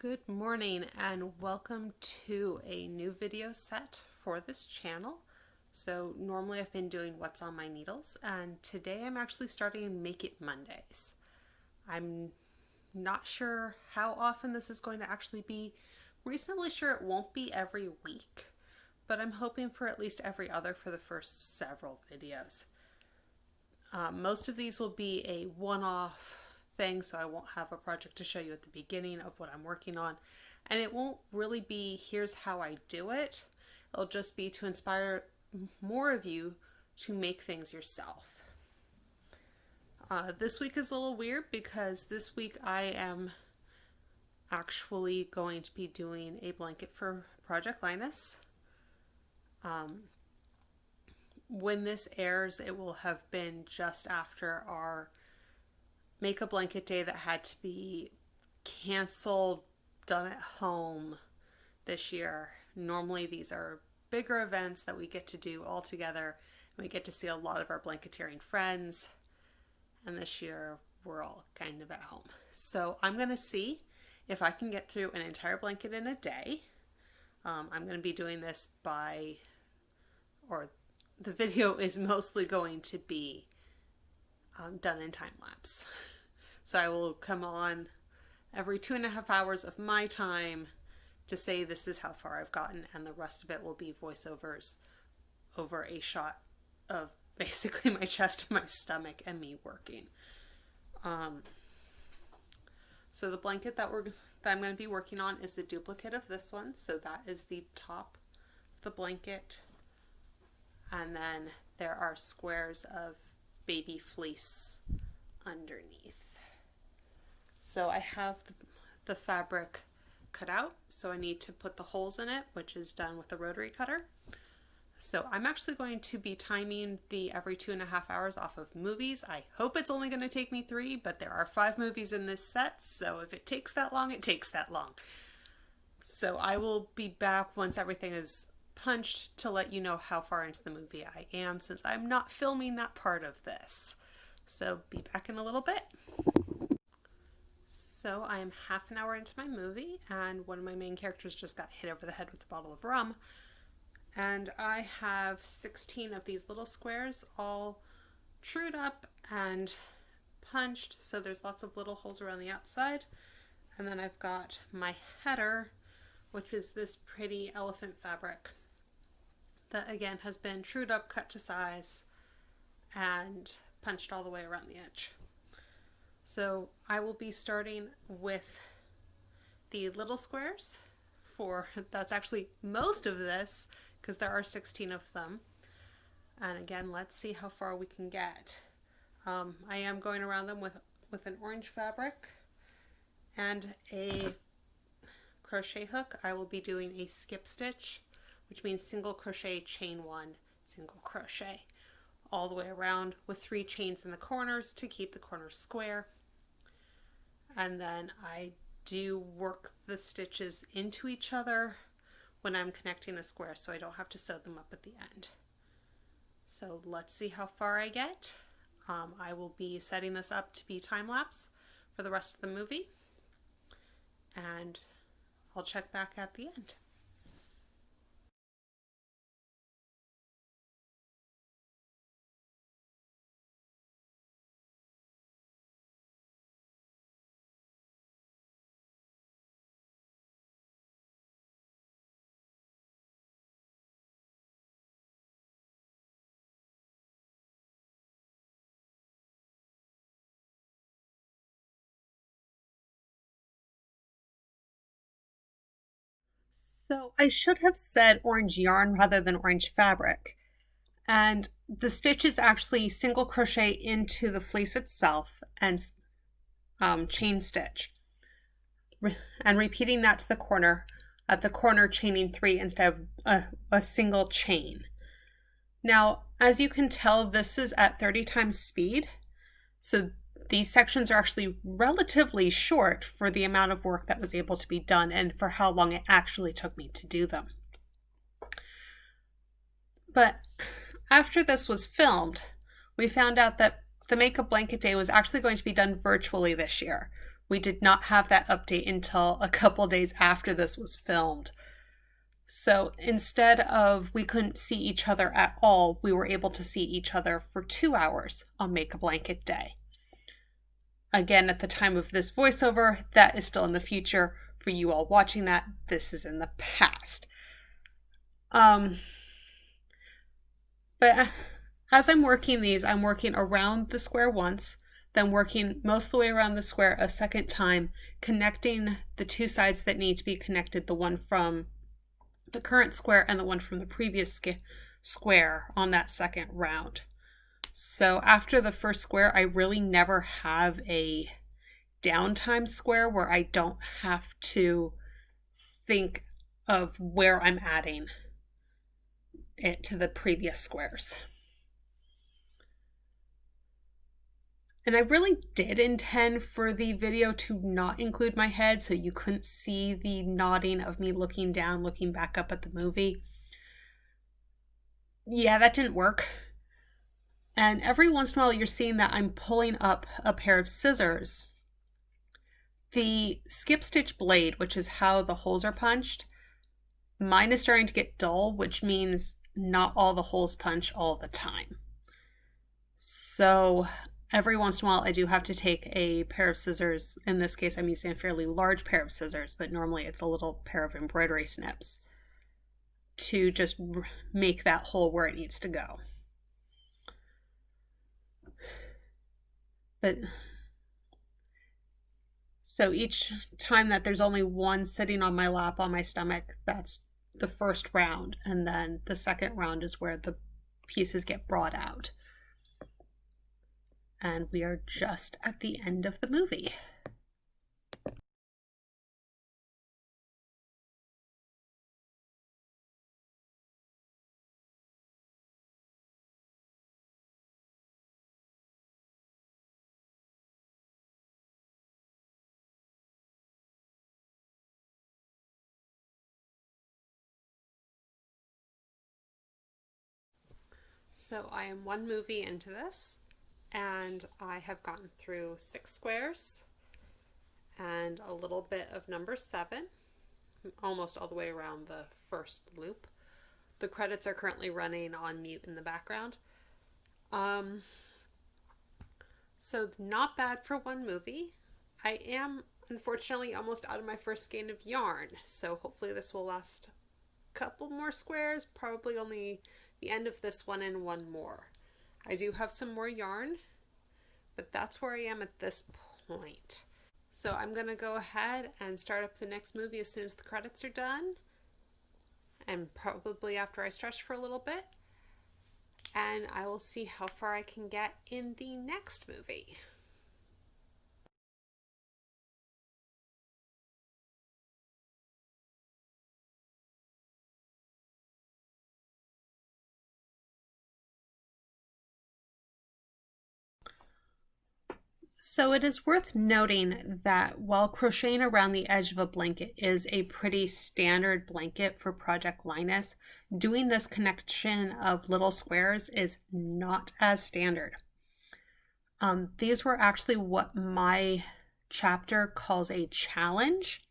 Good morning and welcome to a new video set for this channel. So normally I've been doing what's on my needles, and today I'm actually starting Make It Mondays. I'm not sure how often this is going to actually be. Reasonably sure it won't be every week, but I'm hoping for at least every other for the first several videos. Most of these will be a one-off thing, so I won't have a project to show you at the beginning of what I'm working on, and it won't really be here's how I do it. It'll just be to inspire more of you to make things yourself. This week is a little weird because this week I am actually going to be doing a blanket for Project Linus. When this airs, it will have been just after our Make a Blanket Day that had to be canceled, done at home this year. Normally these are bigger events that we get to do all together, and we get to see a lot of our blanketeering friends, and this year we're all kind of at home. So I'm going to see if I can get through an entire blanket in a day. I'm going to be doing this the video is mostly going to be done in time lapse. So I will come on every 2.5 hours of my time to say this is how far I've gotten, and the rest of it will be voiceovers over a shot of basically my chest and my stomach and me working. So the blanket that I'm going to be working on is the duplicate of this one. So that is the top of the blanket. And then there are squares of baby fleece underneath. So I have the fabric cut out, so I need to put the holes in it, which is done with a rotary cutter. So I'm actually going to be timing the every 2.5 hours off of movies. I hope it's only going to take me 3, but there are 5 movies in this set, so if it takes that long, it takes that long. So I will be back once everything is punched to let you know how far into the movie I am, since I'm not filming that part of this. So be back in a little bit. So I am half an hour into my movie, and one of my main characters just got hit over the head with a bottle of rum. And I have 16 of these little squares all trued up and punched, so there's lots of little holes around the outside. And then I've got my header, which is this pretty elephant fabric that again has been trued up, cut to size, and punched all the way around the edge. So I will be starting with the little squares that's actually most of this, because there are 16 of them. And again, let's see how far we can get. I am going around them with an orange fabric and a crochet hook. I will be doing a skip stitch, which means single crochet, chain 1, single crochet, all the way around with 3 chains in the corners to keep the corners square. And then I do work the stitches into each other when I'm connecting the squares, so I don't have to sew them up at the end. So let's see how far I get. I will be setting this up to be time lapse for the rest of the movie, and I'll check back at the end. So I should have said orange yarn rather than orange fabric. And the stitch is actually single crochet into the fleece itself and chain stitch. And repeating that to the corner, at the corner chaining 3 instead of a single chain. Now, as you can tell, this is at 30 times speed. So these sections are actually relatively short for the amount of work that was able to be done and for how long it actually took me to do them. But after this was filmed, we found out that the Make a Blanket Day was actually going to be done virtually this year, We did not have that update until a couple days after this was filmed. So instead of we couldn't see each other at all, we were able to see each other for 2 hours on Make a Blanket Day. Again, at the time of this voiceover, that is still in the future. For you all watching that, this is in the past. But as I'm working these, I'm working around the square once, then working most of the way around the square a second time, connecting the two sides that need to be connected, the one from the current square and the one from the previous square on that second round. So after the first square, I really never have a downtime square where I don't have to think of where I'm adding it to the previous squares. And I really did intend for the video to not include my head, so you couldn't see the nodding of me looking down, looking back up at the movie. Yeah, that didn't work. And every once in a while you're seeing that I'm pulling up a pair of scissors. The skip stitch blade, which is how the holes are punched, mine is starting to get dull, which means not all the holes punch all the time. So every once in a while I do have to take a pair of scissors. In this case, I'm using a fairly large pair of scissors, but normally it's a little pair of embroidery snips to just make that hole where it needs to go. But so each time that there's only one sitting on my lap on my stomach, that's the first round. And then the second round is where the pieces get brought out. And we are just at the end of the movie. So I am one movie into this, and I have gotten through 6 squares and a little bit of number 7, almost all the way around the first loop. The credits are currently running on mute in the background. So not bad for one movie. I am unfortunately almost out of my first skein of yarn, so hopefully this will last a couple more squares, probably only the end of this one and one more. I do have some more yarn, but that's where I am at this point. So I'm going to go ahead and start up the next movie as soon as the credits are done, and probably after I stretch for a little bit, and I will see how far I can get in the next movie. So it is worth noting that while crocheting around the edge of a blanket is a pretty standard blanket for Project Linus, doing this connection of little squares is not as standard. These were actually what my chapter calls a challenge.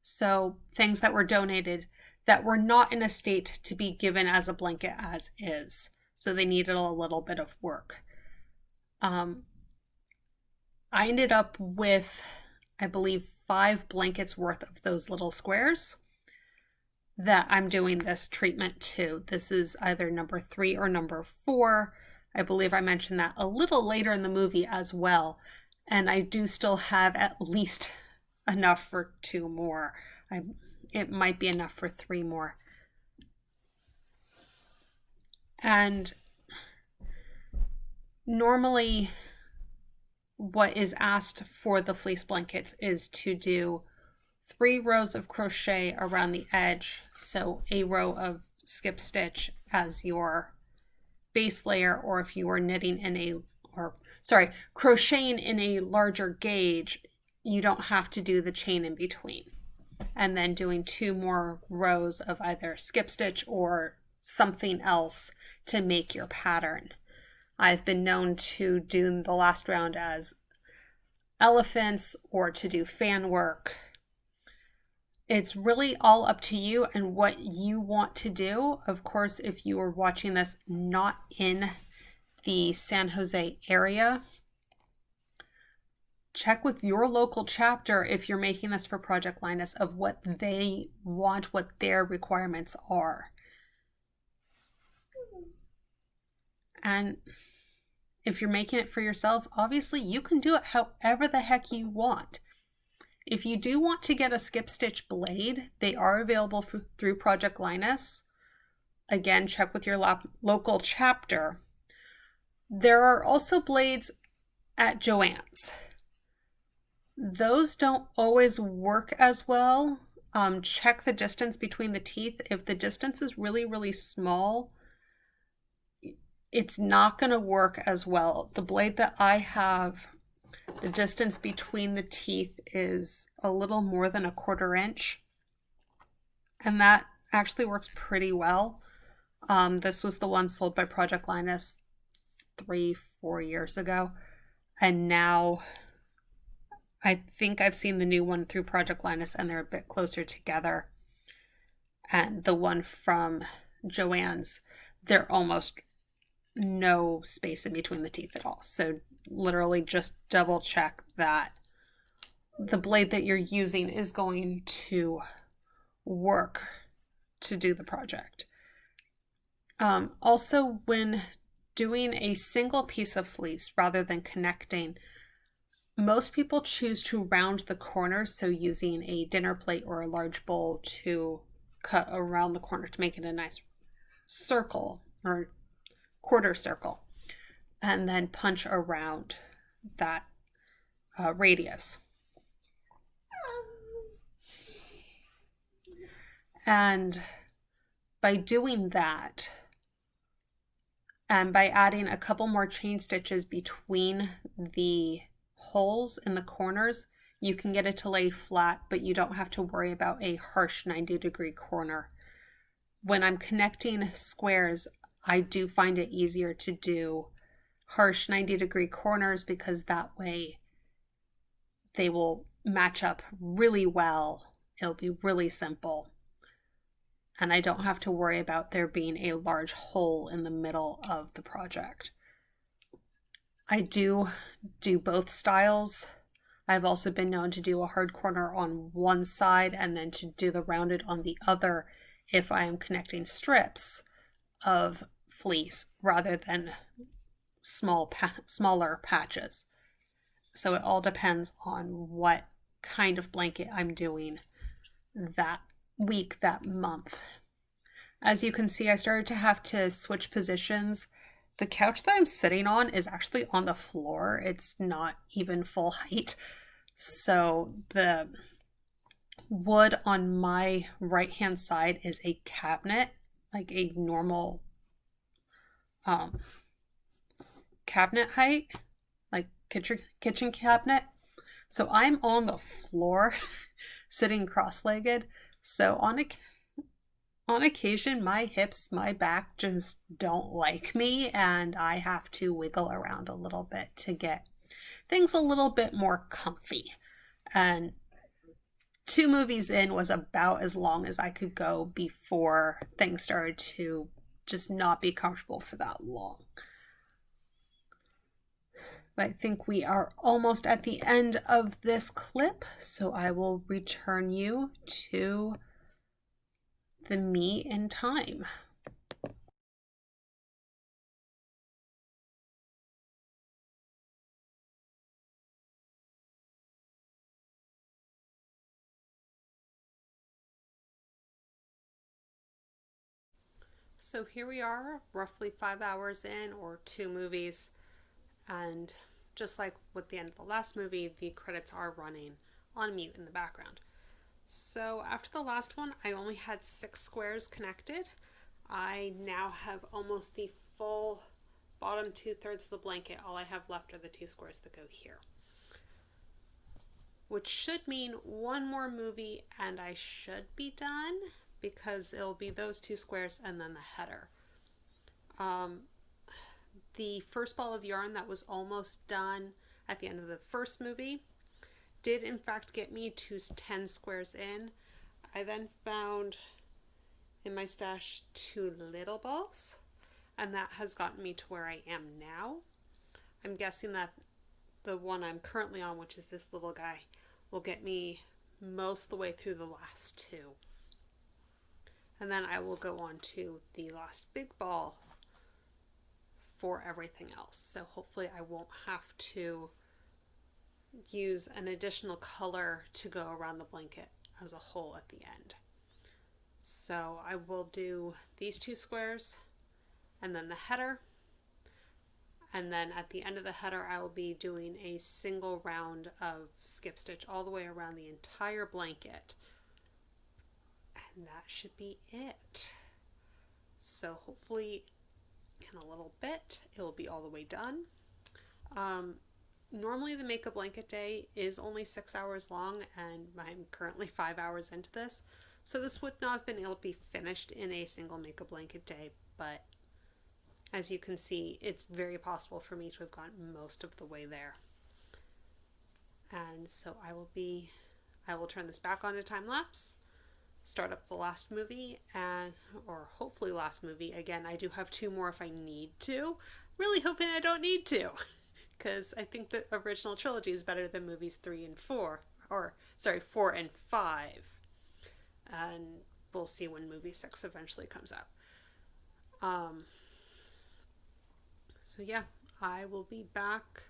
So things that were donated that were not in a state to be given as a blanket as is. So they needed a little bit of work. I ended up with, I believe, 5 blankets worth of those little squares that I'm doing this treatment to. This is either number 3 or number 4. I believe I mentioned that a little later in the movie as well. And I do still have at least enough for 2 more. It might be enough for 3 more. And normally what is asked for the fleece blankets is to do 3 rows of crochet around the edge. So a row of skip stitch as your base layer, or if you are knitting in crocheting in a larger gauge, you don't have to do the chain in between. And then doing 2 more rows of either skip stitch or something else to make your pattern. I've been known to do the last round as elephants or to do fan work. It's really all up to you and what you want to do. Of course, if you are watching this not in the San Jose area, check with your local chapter if you're making this for Project Linus of what they want, what their requirements are. And if you're making it for yourself, obviously you can do it however the heck you want. If you do want to get a skip stitch blade, they are available through Project Linus. Again, check with your local chapter. There are also blades at Joann's. Those don't always work as well. Check the distance between the teeth. If the distance is really, really small, it's not going to work as well. The blade that I have, the distance between the teeth is a little more than 1/4 inch. And that actually works pretty well. This was the one sold by Project Linus 3-4 years ago. And now I think I've seen the new one through Project Linus and they're a bit closer together. And the one from Joann's, they're almost no space in between the teeth at all. So literally just double check that the blade that you're using is going to work to do the project. Also, when doing a single piece of fleece rather than connecting, most people choose to round the corners, so using a dinner plate or a large bowl to cut around the corner to make it a nice circle or quarter circle, and then punch around that radius. And by doing that, and by adding a couple more chain stitches between the holes in the corners, you can get it to lay flat, but you don't have to worry about a harsh 90-degree corner. When I'm connecting squares, I do find it easier to do harsh 90-degree corners because that way they will match up really well. It'll be really simple. And I don't have to worry about there being a large hole in the middle of the project. I do both styles. I've also been known to do a hard corner on one side and then to do the rounded on the other if I am connecting strips of fleece rather than smaller patches. So it all depends on what kind of blanket I'm doing that week, that month. As you can see, I started to have to switch positions. The couch that I'm sitting on is actually on the floor. It's not even full height. So the wood on my right hand side is a cabinet, like a normal cabinet height, like kitchen cabinet. So I'm on the floor sitting cross-legged. So on occasion, my hips, my back just don't like me, and I have to wiggle around a little bit to get things a little bit more comfy. And 2 movies in was about as long as I could go before things started to just not be comfortable for that long. But I think we are almost at the end of this clip, so I will return you to the me in time. So here we are, roughly 5 hours in, or 2 movies, and just like with the end of the last movie, the credits are running on mute in the background. So after the last one, I only had 6 squares connected. I now have almost the full bottom 2/3 of the blanket. All I have left are the 2 squares that go here, which should mean one more movie and I should be done, because it'll be those 2 squares and then the header. The first ball of yarn that was almost done, at the end of the first movie did in fact get me to 10 squares in. I then found in my stash 2 little balls, and that has gotten me to where I am now. I'm guessing that the one I'm currently on, which is this little guy, will get me most of the way through the last 2. And then I will go on to the last big ball for everything else. So hopefully I won't have to use an additional color to go around the blanket as a whole at the end. So I will do these 2 squares and then the header. And then at the end of the header, I will be doing a single round of skip stitch all the way around the entire blanket. And that should be it. So hopefully in a little bit, it will be all the way done. Normally the Make a Blanket day is only 6 hours long, and I'm currently 5 hours into this. So this would not have been able to be finished in a single Make a Blanket day, but as you can see, it's very possible for me to have gotten most of the way there. And so I will turn this back on to time lapse, start up the last movie, or hopefully last movie. Again, I do have 2 more if I need to. Really hoping I don't need to, because I think the original trilogy is better than movies 3 and 4, 4 and 5. And we'll see when movie 6 eventually comes out. So yeah, I will be back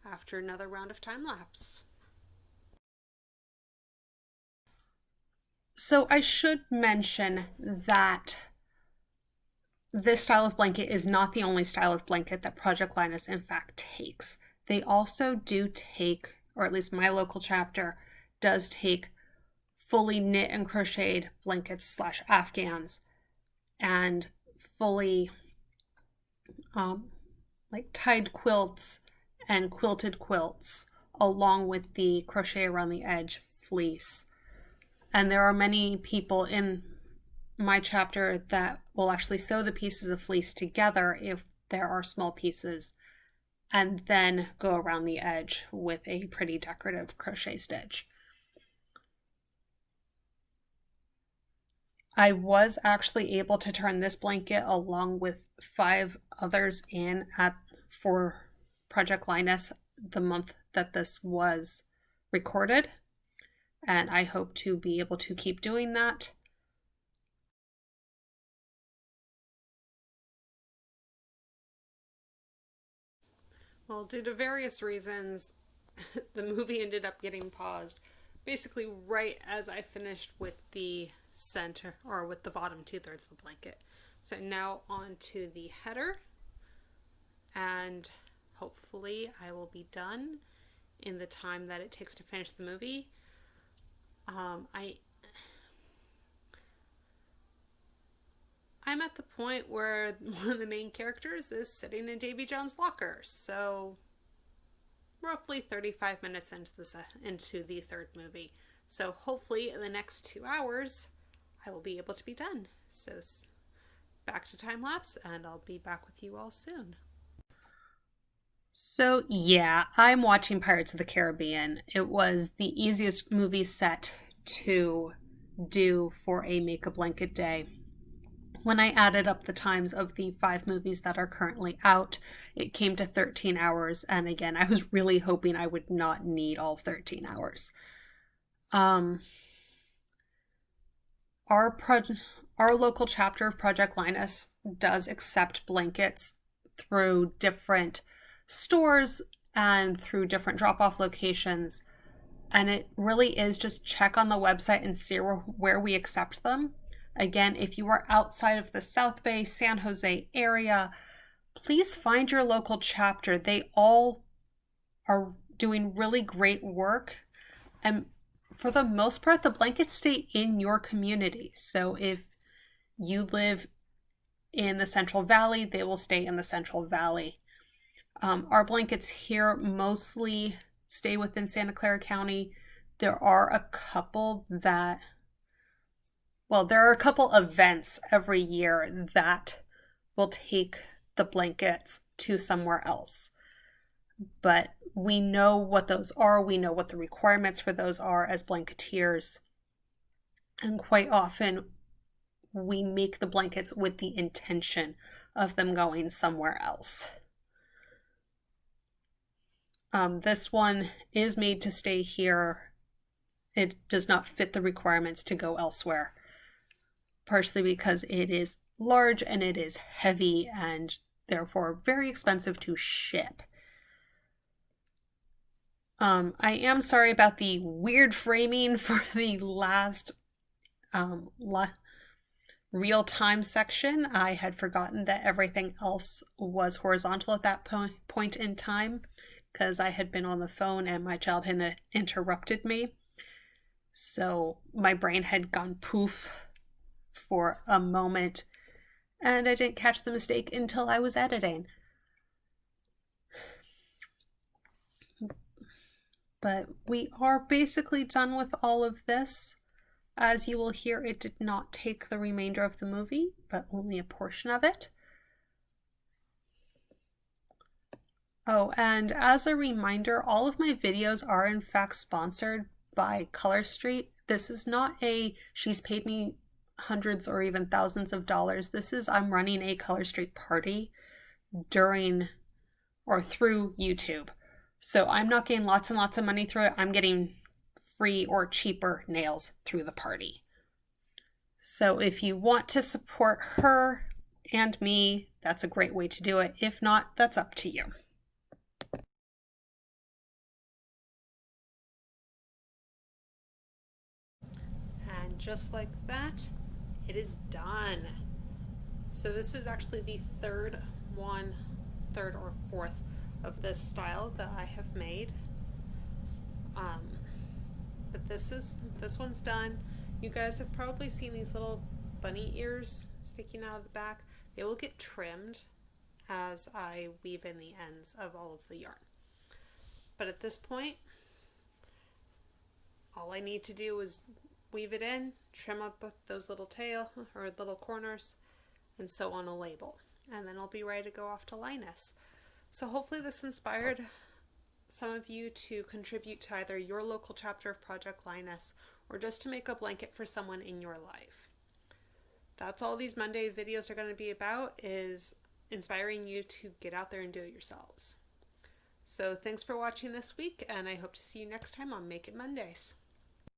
after another round of time lapse. So I should mention that this style of blanket is not the only style of blanket that Project Linus in fact takes. They also do take, or at least my local chapter does take, fully knit and crocheted blankets / afghans and fully like tied quilts and quilted quilts, along with the crochet around the edge fleece. And there are many people in my chapter that will actually sew the pieces of fleece together if there are small pieces, and then go around the edge with a pretty decorative crochet stitch. I was actually able to turn this blanket along with 5 others in for Project Linus the month that this was recorded, and I hope to be able to keep doing that. Well, due to various reasons, the movie ended up getting paused basically right as I finished with the center, or with the bottom 2/3 of the blanket. So now on to the header, and hopefully I will be done in the time that it takes to finish the movie. I'm at the point where one of the main characters is sitting in Davy Jones' locker, so roughly 35 minutes into the 3rd movie. So hopefully in the next 2 hours I will be able to be done. So back to time lapse, and I'll be back with you all soon. So yeah, I'm watching Pirates of the Caribbean. It was the easiest movie set to do for a Make a Blanket day. When I added up the times of the 5 movies that are currently out, it came to 13 hours. And again, I was really hoping I would not need all 13 hours. Our local chapter of Project Linus does accept blankets through different stores and through different drop-off locations. And it really is just check on the website and see where we accept them. Again, if you are outside of the South Bay, San Jose area, please find your local chapter. They all are doing really great work. And for the most part, the blankets stay in your community. So if you live in the Central Valley, they will stay in the Central Valley. Our blankets here mostly stay within Santa Clara County. There are a couple events every year that will take the blankets to somewhere else. but we know what those are. We know what the requirements for those are as blanketeers. And quite often we make the blankets with the intention of them going somewhere else. This one is made to stay here. It does not fit the requirements to go elsewhere, partially because it is large and it is heavy and therefore very expensive to ship. I am sorry about the weird framing for the last real-time section. I had forgotten that everything else was horizontal at that point in time because I had been on the phone and my child had interrupted me. So my brain had gone poof for a moment and I didn't catch the mistake until I was editing. But we are basically done with all of this. As you will hear, it did not take the remainder of the movie, but only a portion of it. Oh, and as a reminder, all of my videos are in fact sponsored by Color Street. This is not a she's paid me hundreds or even thousands of dollars. This is I'm running a Color Street party during or through YouTube. So I'm not getting lots and lots of money through it. I'm getting free or cheaper nails through the party. So if you want to support her and me, that's a great way to do it. If not, that's up to you. And just like that, it is done. So this is actually the third or fourth of this style that I have made. But this one's done. You guys have probably seen these little bunny ears sticking out of the back. They will get trimmed as I weave in the ends of all of the yarn. But at this point, all I need to do is weave it in, trim up those little tail or little corners, and sew on a label. And then I'll be ready to go off to Linus. So hopefully this inspired some of you to contribute to either your local chapter of Project Linus or just to make a blanket for someone in your life. That's all these Monday videos are going to be about, is inspiring you to get out there and do it yourselves. So thanks for watching this week, and I hope to see you next time on Make It Mondays.